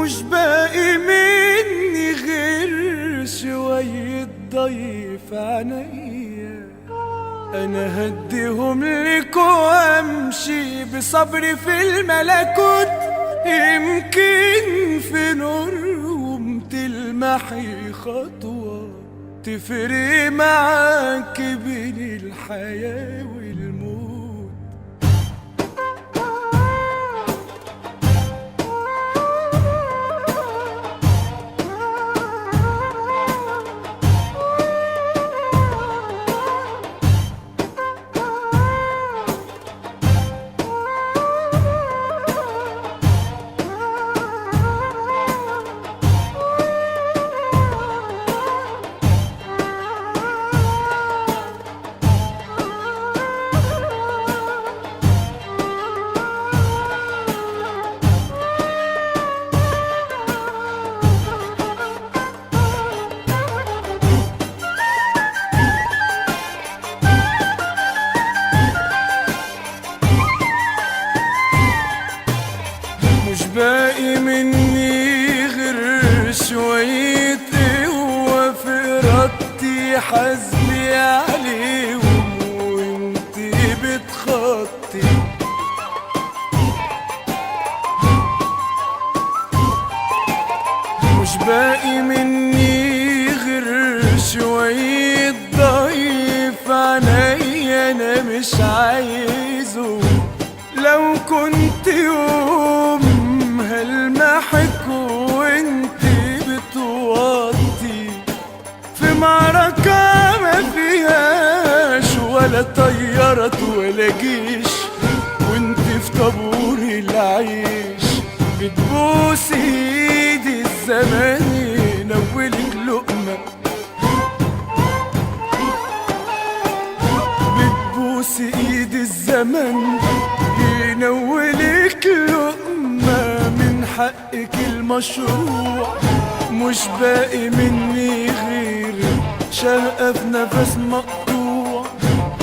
مش باقي مني غير شوية ضيف عينيا، انا هديهم لك وامشي بصبري في الملكوت. يمكن في نورهم تلمحي خطوة تفرق معاك بين الحياة والموت. مش باقي مني غير شوية قوة في إرادتي حزمي عليهم وانتي بتخطي. مش باقي مني غير شوية ضعيف عينيا أنا مش عايزه. لو كنت يوم هلمحك وانتي بتوطي في معركة ما فيهاش ولا طيارات ولا جيش، وانتي في طابور العيش بتبوس ايدي الزمان ينولك لقمة، بتبوس ايدي الزمن ينولك لقمة من حقك المشروع. مش باقي مني غير شهقة في نفس مقطوع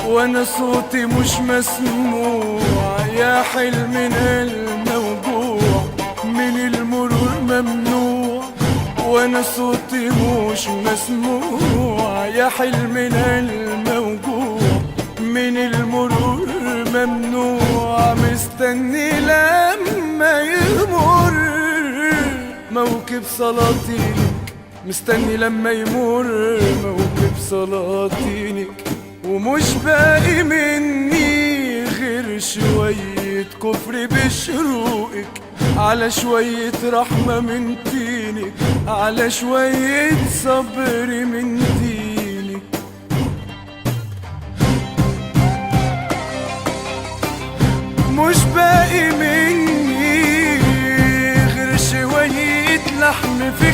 وانا صوتي مش مسموع. يا حلمنا الموجوع من المرور ممنوع وانا صوتي مش مسموع. يا حلمنا الموجوع من المرور ممنوع. مستني لما يمر موكب سلاطينك، مستني لما يمر موكب سلاطينك. ومش باقي مني غير شوية كفر بشروقك، على شوية رحمة من دينك، على شوية صبر من دينك. مش باقي مني غير شوية لحم في